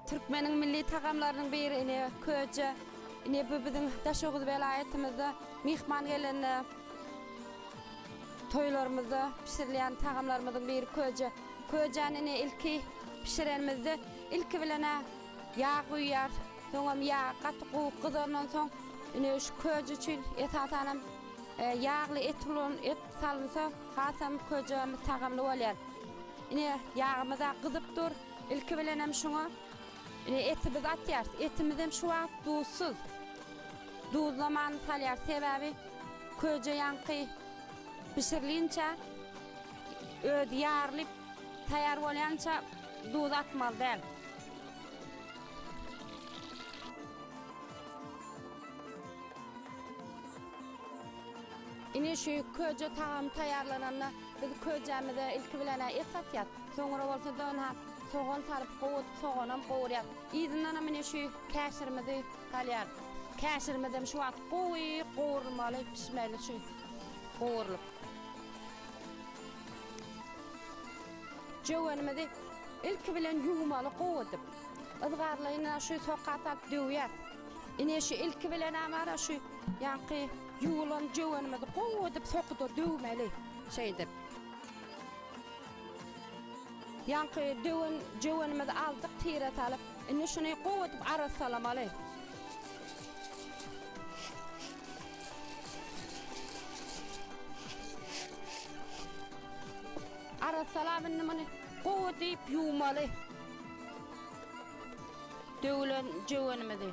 Türkmenin milli tagamlarının biri ine köje. Ine bu bizim Daşoğuz vilayetimizde mihman gelen toylarımızda pişirilen tagamlarımızın biri köje. Köjenin ilki pişirenimizde ilki bilene yağ koyar. Sonra yağ katı kızarından sonra ine şu köje için et atanım yağlı et salınsa hasam köjemiz tagamlı olur. Ine yağımıza kızıp dur. İlki bilenem şuna etimiz atyar. Etimiz hem şu an duzsuz. Duz zamanı salyar sebebi köje yankı pişirilince öd yarılıp tayar olanca duz atmalı değil. Ine şu köje tağım tayarlananla biz köjemize ilki bilene et atyar. Sonra olsa dönha soğan sarıp qoğut, soğanam qoğuriyat. İzinden amine şu kəşirimizi kalyar. Kəşirimizi şu at qoğurmalı, pişmeli şu qoğurlup. Cövenimizi ilk bilen yuğumalı qoğudup. Izgarlayına şu soqatat döviyat. İne şu ilk bilen amara şu yankı yuğulan cövenimizi qoğudup soqudu dövmeli şeydip. Yankı cövenimizi aldık, tiret alıp, ine şunu qoğutup aras salamalı. Aras salamını mını qoğutup yuğmalı. Dövülen cövenimizi.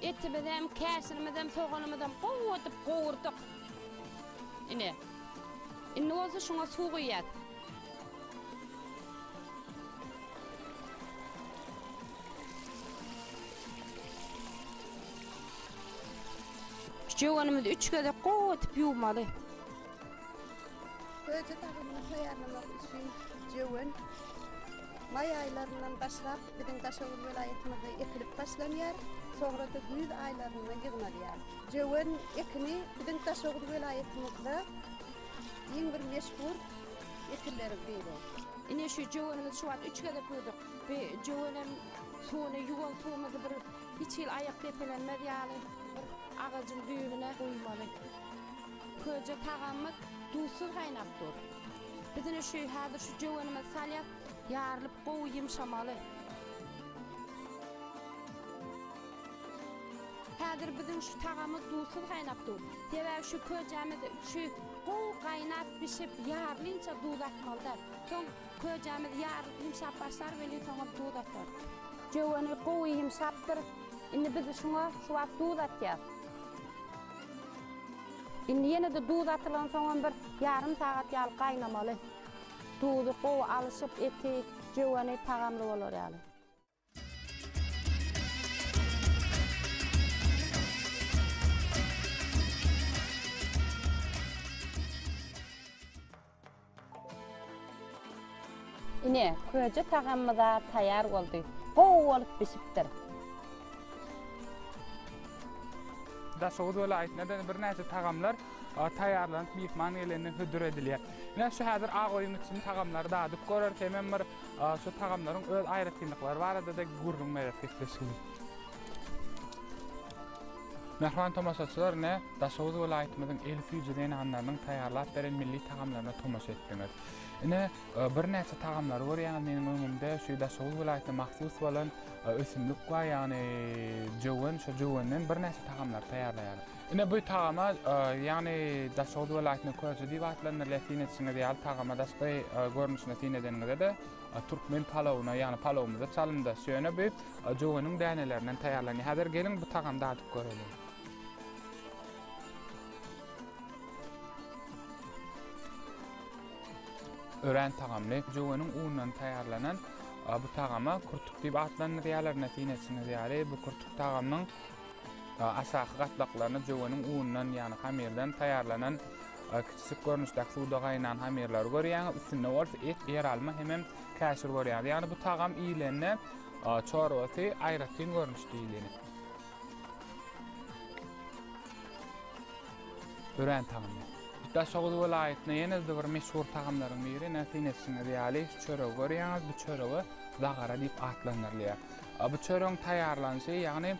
Etimizi hem kəşirimizi hem soğanımızı hem qoğutup qoğurduk. İne. İnne olsa şuna su koyat. Cövenimizi 3 kere qoğutup yuğmalı. Köje tağımını tayarlamak için cöven may aylarından başlap bizim Daşoğuz vilayetimizde ekilip başlanıyor. Sonra da güz aylarından yığılıyor. Cöven ekini bizim Daşoğuz vilayetimizde en bir meşhur ekilleri biri. Ine şu cövenimiz şu an 3 kere koyduk. Ve cövenim suyunu yuvan suyumuzu bir hiç yıl ayak depelenmez yani. Bir ağacın düğümüne koymalı. Köje tağamız duzsuz kaynap dur. Bizine şu hazır şu cövenimiz salyap yarılıp qoğu yumşamalı. Hazır bizim şu tağamız duzsuz kaynap dur. Sebebi şu köjemiz şu qoğu kaynat pişip yarılınca duz atmalıdır. Son köjemiz yarılıp yumşap başlar ve sonra duz atar. Cöveni qoğu yumşaptır. Indi biz şuna şu at duz atıyor. Indi yine de duz atılan sonra bir yarım saat yal kaynamalı. Duzu qoğu alışıp eti cöveni tağamlı olur yani. Ine köje tağamıza tayar oldu. Qoğu olup pişiptir. Daşoğuz vilayetinden bir näçe tagamlar tayarlanıp mihman gelenine hüdür ediliyor. Ine şu hazır ağ oyun için tagamları dağıtıp görürken men bir şu tagamların öz ayrı kıyınlıkları var da gurrun merefetleşiyor. Merhaban tomaşaçılar ne Daşoğuz vilayetimizin elfi yüzüden anlarının tayarlap veren milli tagamlarına tomaşa ettiniz. Ine bir näçe tagamlar var yani benim ömrümde şu Daşoğuz vilayetine mahsus olan ösümlük var yani cöven şu cövenden bir näçe tagamlar tayarlayar. Ine bu tagama yani Daşoğuz vilayetine köje diýip atlanýar lefine içinde diýil tagama daşky görnüşine tinedeniňizde de Türkmen palavuna yani palavumyza çalyndy. Şöne bu cöveniň dänelerinden tayarlanýar. Hazır gelin bu tagamda atyp görelim. Ören tagamly cöveniň unundan tayarlanan bu tagama kurtuk diýip atlanýar ýalar netinesine diýili. Bu kurtuk tagamyň aşağı gatlaklaryny cöveniň unundan ýani hamirden tayarlanan kiçik görnüşdäki suwda gaýnan hamirler görýän. Üstünde bolsa et ýeralma hemem käşir görýär. Ýani bu tagam iýlenne çorwasy aýratyn görnüşde iýlenir. Ören tagamy. Daşoğlu vilayatyna ýene bir meşhur tagamlaryň biri näsinesiňe diýäli çörek görýäňiz. Bu çöregi dagara diýip atlanyrlar. Bu çörek taýarlanşy, ýagny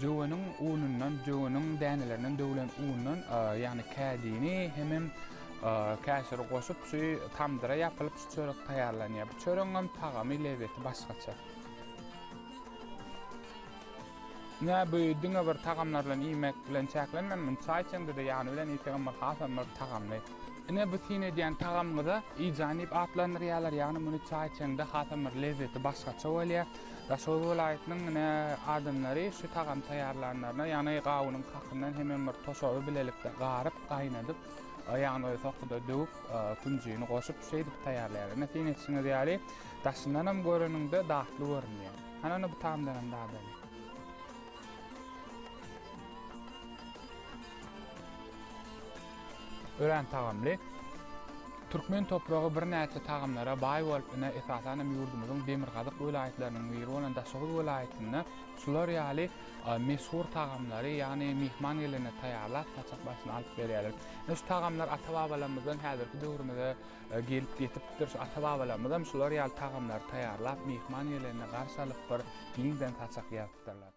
jowanyň unundan, jowanyň dänelerinden döwlen unundan, ýagny kädini hemem käşiri goşup şu tamdyra ýapylyp şu çörek taýarlanýar. Bu çöregiň tagamy lezeti başgaça. Ne büyüdüğüne bir tagamlarla yemek bilen çäklenmem, çay içende de ýany bilen ýetirem bir hasan bir tagamly. Ne bu tine diýen tagamda ýanyp atlanyrýarlar, ýany muny çay içende hasan bir lezeti başgaça bolýar. Daşoğlu vilayatynyň ne adamlary şu tagam taýarlanlaryna, ýany gawunyň kakyndan hemen bir toşagy bilelikde garyp gaýnadyp, ýany sokda döwüp, kunjyny goşup şeýdip taýarlaýar. Näsine içine diýäli, daşyndan hem görünüňde dahly görünýär. Hanany bu tagamdan da ören tagamly. Türkmen topragy bir näçe tagamlara baý bolup, esasan ýurdumyzyň Demirgazyk vilayatlarynyň biri bolan Daşoğlu vilayatyna şular ýaly meşhur tagamlary, ýagny mehman ýelerine taýarlap taçak başyna alyp berýärler. Şu tagamlar ata-babalarymyzdan häzirki döwründe gelip ýetipdir. Şu ata-babalarymyzdan şular ýaly tagamlar taýarlap mehman ýelerine garşy alyp bir ýeňden taçak ýapdyrlar.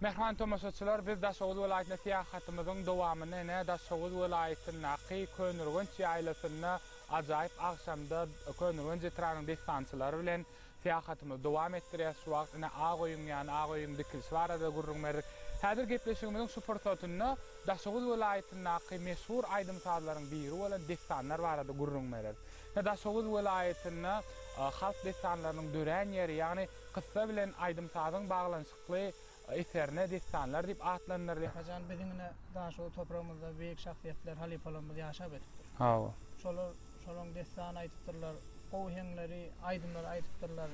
Mehman tomaşaçylar, biz Daşoğlu vilayatyna seýahatymyzyň dowamyny Daşoğlu vilayatynyň Naky Könürgenç ýaýlasyna ajaýyp agşamda Könürgenç ýetiranyň destançylary bilen seýahatymyzy dowam etdirýär. Şu wagt Agoýum ýany Agoýum dikilsi barada gurrunmerdik. Häzir gepleşigimiziň şu fursatyny Daşoğlu vilayatynyň Naky meşhur aýdymsazlaryň biri bolan destanlar barada gurrunmerdik. Daşoğlu vilayatynyň halk destanlarynyň dören ýeri, ýagny kıssa bilen aýdymsazyň baglanşykly eserine destanlar diýip atlanyrdy. Hajan biziňne Daşoğlu toprağymyzda beýik şahsiýetler, halifalarymyz ýaşap etipdir. Hawa. Şolaryň destan aýtypdyrlar, gowheňleri, aýdymlar aýtypdyrlar.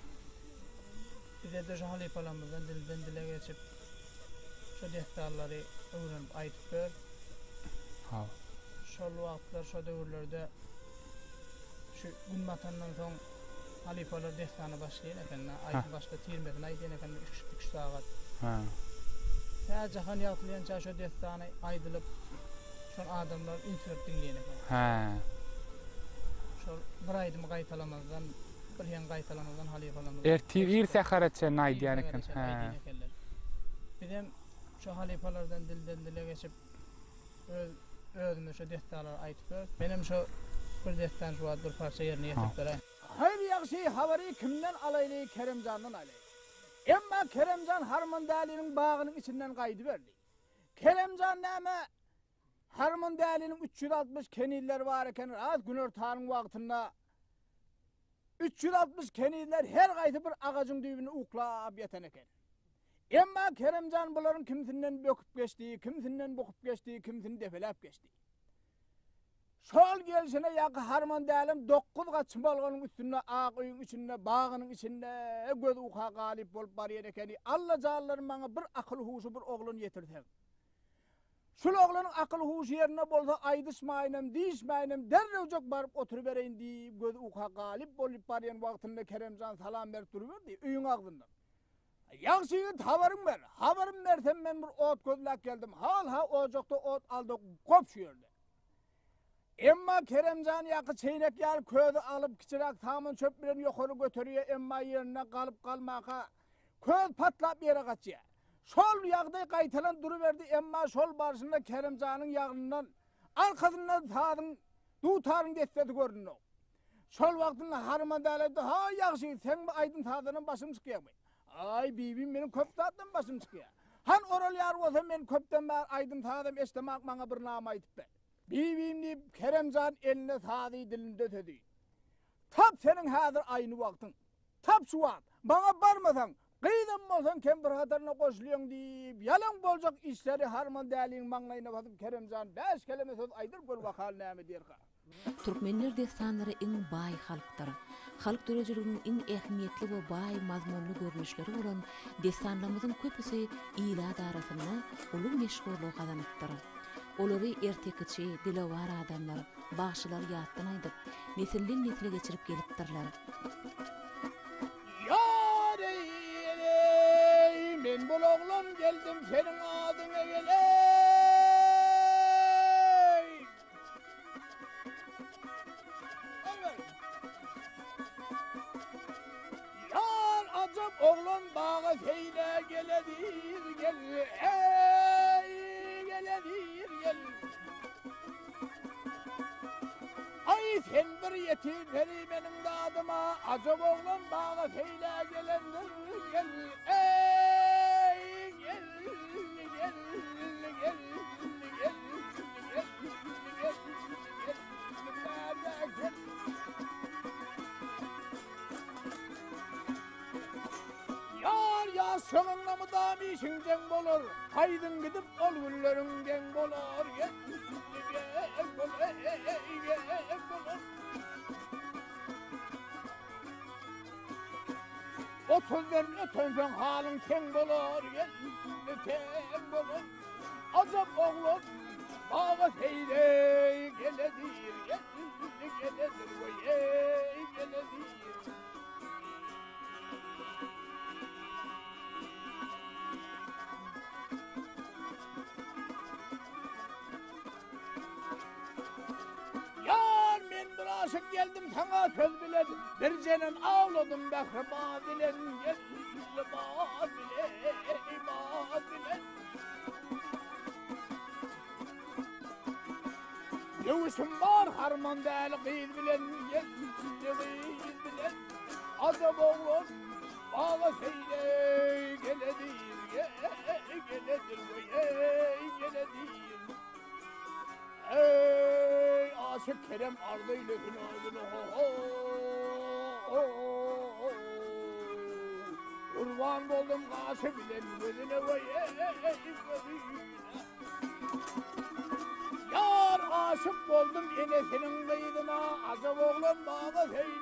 Bize de şu halifalarymyzdan dilden dile geçip şu destanlary öwrenip aýtyp ber. Hawa. Şol wagtlar, şu döwürlerde şu gün batandan soň halifalar destany başlaýan eken, aýtyp başga tirmeden aýdyan eken 3 sagat. Ya jahan ýagtylýança şu destany aýdylyp, şol adamlar insert dinleýän eken. Şol bir aýdym gaýtalamazdan, bir ýen gaýtalamazdan halifalarymyz. Ir seharatça aýdyan eken. Bizim şu halifalardan dilden dile geçip özüme şu destanlar aýtyp ber. Benim şu bir destan şu bir parça ýerine ýetip beräýin. Hayır ýagşy habary kimden alaýly? Keremjandan alaýly. Emma Keremjan Harmandali'nin bağının içinden kaydı verdi. Keremjan näme Harmandali'nin 360 keniller var eken az günör tarın wagtynda 360 keniller her gaýty bir agajyň düýbüni uklap ýeten eken. Emma Keremjan bularyň kimsinden böküp geçdi, kimsinden bokup geçdi, kimsini defelap geçdi. Şol gelişine ýaky Harmandalim 9 gaçym bolganyň üstünde Agoýuň içinde, bagynyň içinde göz uka galip bolup barýar eken. Allah jallar maňa bir akyl huşy bir oglun ýetirdi. Şol oglanyň akyl huşy ýerine bolsa aýdyşmaýnam, diýişmäýnam, derrejek baryp oturup bereýin diýip göz uka galip bolup barýan wagtynda Keremjan salam berip durýardy öýüň agzyndan. Ýagşy habarym ber. Habarym bersem men bir ot gözläp geldim. Ha ojokda ot aldyk, gop şu ýerde. Emma Keremjan ýaky çeýnek ýaly közi alyp kiçirak tamam çöp bilen ýokary götürýär, emma ýerine galyp galmaka köz patlap ýere gaçýar. Şol ýagdaý gaýtalan duruberdi, emma şol barşynda Keremjanyň ýagyndan arkasyndan tadyň dutaryň desteti görünýär. Şol wagtynda Harmandalada ha ýagşy sen aýdym tadynyň başym çykýarmy? Ay bibim menim köp tadyň başym çykýar. Han oral ýar bolsa men köpden bar aýdym tadym eşdemek maňa bir nama aýtyp ber. Bibim deyip Keremjan eline tadı dilinde ötedi. Tap senin hazır aynı vaktin. Tap şu vakt. Bana barmasan, kıydım olsan kem bir hatarına koşuluyon deyip yalan bolacak işleri Harmandali'nin maňlaýyna basyp Keremjan 5 kelime söz aýdyr bir wakal näme diýerka. Türkmenler destanlary iň baý halklar. Halk dörejiliginiň iň ähmiýetli we baý mazmunly görnüşleri bolan destanlarymyzyň köpüsi ila darasynda uly meşhurlyk kazanypdyr. olary ertekiçi, dilawar adamlar, başylar ýatdan aýdyp, nesilden nesile geçirip gelipdirler. Men bol oğlan geldim senin adyna geley. Yar acap oğlan bağa feyle geledir gel. Ey geledir gel. Ay sen bir yetim veri benim de adıma. Acap oğlan bağa feyle gelendir gel. Ey gel gel gel gel gel. Yar ya sonunda mı damişin cenk bolur. Haydın gidip ol güllerin genk bolur. Gel gel gel gel bolur. 30'dan ötönsen halın keng bolur. Gel keng bolur. Acap oğlum bağa seyrey geledir. Gel geledir vay ey geledir. Yar men bir aşık geldim sana söz bilen. Bir cenin ağladım behreba bilen. Gel ba bilen ba bilen. Yuvuşum var harman değil kıyız bilen. Gel kıyız bilen. Azap oğlum bağa seyle geledir. Geledir geledir. Ey aşık Kerem ardıyla günahını kurban oldum kaşı bilen gözüne vay yar aşık oldum enesinin kıydına azap oğlum bağa söyleyin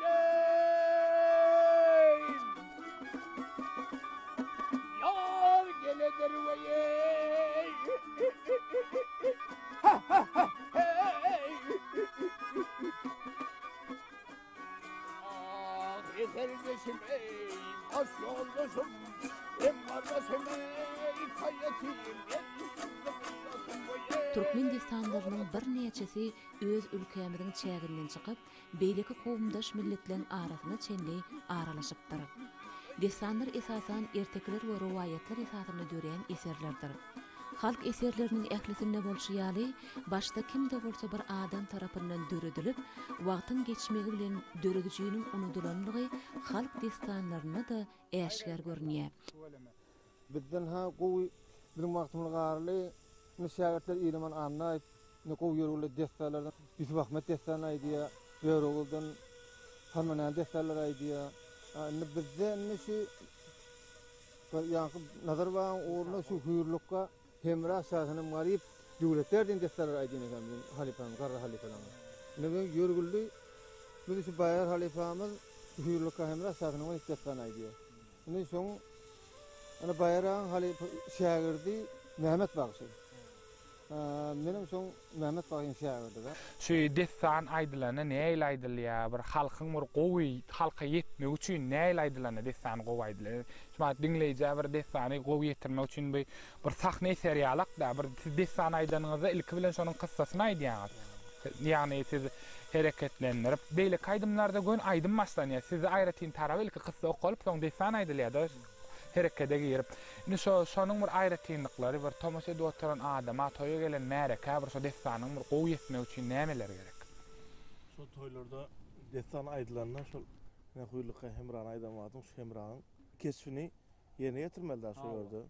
yar geledir vay ha ha ha kardeşim ey, aş yoldaşım, hem kardeşim ey, kayyatiyim, Türkmen destanlarynyň bir neçesi öz ülkemiziň çäginden çykyp, beýleki kowumdaş milletlerin arasyna çenli aralaşypdyr. Destanlar esasan ertekler we rowayatlar esasyna dören eserlerdir. Halk eserlerinin ählisinde bolşýaly, başda kimde bolsa bir adam tarapyndan döredilip, wagtyň geçmegi bilen döredijiginiň unudulanlygy halk destanlaryna da äşgär görnýär. Bizden ha gowy bizim wagtymyz garly, nişagatlar ýylyman anlaýp, ne gowy ýörgüle destanlardan, Yusuf Ahmet destany aýdýa, ýörgülden Hanmanan destanlar aýdýa. Bizden nişi ýa-ni nazarban orna şu hüýürlükkä hemra şahyny marip döwletlerden destanlar aýdýan ekenmiň halifam, garry halifam. Nebe ýörgüldi, biz şu baýar halifamyz hüýürlükkä hemra şahyny destany aýdýar. Ine şoň ana baýaran halifa şägirdi Mehmet Bagşy. Menim şoň Mehmet Bagşy şägirdi da. Şu destan aýdylany näil aýdylýar? Bir halkyň bir gowy halka ýetmek üçin näil aýdylany destan gowy aýdylýar. Şuna dinleýär bir destany gowy ýetirmek üçin bir sahne seriýalyk da bir destan aýdanyňyzda ilki bilen şonuň kyssasyny aýdýaňyz. Ýagny siz hereketlendirip beýle kaýdymlarda gön aýdym başlanýar. Siz aýratyn tarapy ilki kyssa okulyp soň destan aýdylýar. Herekete girip. Ine şonuň bir aýratynlyklary bir tomoş edip oturan adama toýa gelen märeke bir şo destanyň bir gowy ýetmek üçin nämeler gerek? Şo toýlarda destan aýdylanyna şol nähüýlükkä hemran aýdamadyň şu hemranyň keşfini ýerine ýetirmeliler şo ýerde.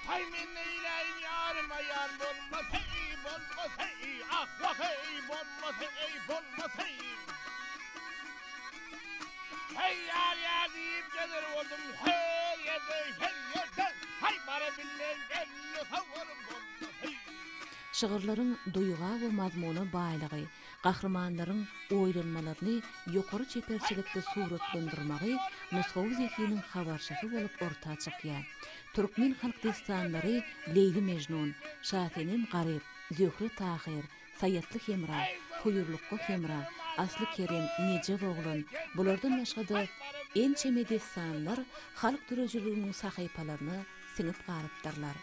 Hay men neyleyim yarıma yar bolmaz hey bolmaz hey ah vah hey bolmaz hey bolmaz hey. Hey yar yar deyip gelir oldum her yerde Şygyrlaryň duýga we mazmuny baýlygy, gahrmanlaryň oýlanmalaryny ýokary çeperçilikde suratlandyrmagy Nusgaw Zekiniň habarşahy bolup ortağa çykýar. Türkmen halk destanlary Leyli Mejnun, Şahenem Garyp, Zöhre Tahir, Sayatly Hemra, Huýurlukka Hemra, Asly Kerem, Necep oglan, bulardan başga en çeme destanlar halk dürejiligiň sahypalaryny siňip garypdyrlar.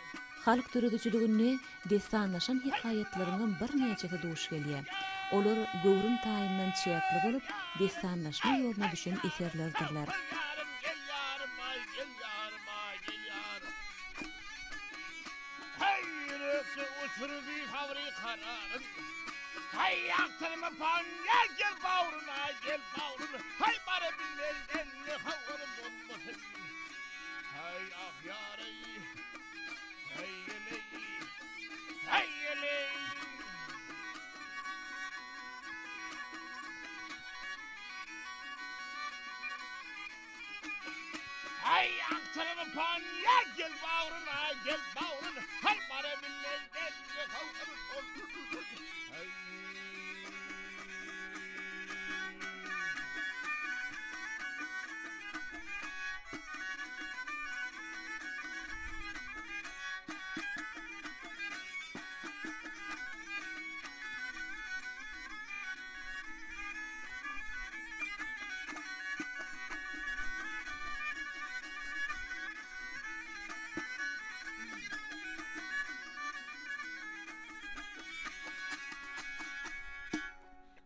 Halk dürejiligiňi destanlaşan hikayetleriniň bir neçesi duş gelýär. Olar göwrüm taýyndan çäkli bolup, destanlaşma ýoluna düşen eserlerdirler. Hay yaktırma pan gel bağrına gel bağrına hay bana bilmezden ne havarım olmasın hay ah yarey hay eley hay eley hay yaktırma pan gel bağrına hay bana bilmezden ne havarım olmasın hay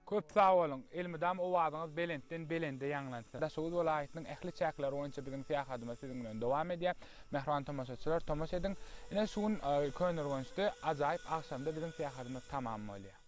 Köp sağ olun. Elmidam owazyňyz belende ýanglansa. Daşow welaýatynyň ähli çäkleri oňça biziň fiýahadyma siziň bilen dowam edýär. Mehriban tomoşaçylar, tomosha ediň. Ine şuň könürgünçde ajaýyp akşamda biziň fiýahadymyz tamam bolýar.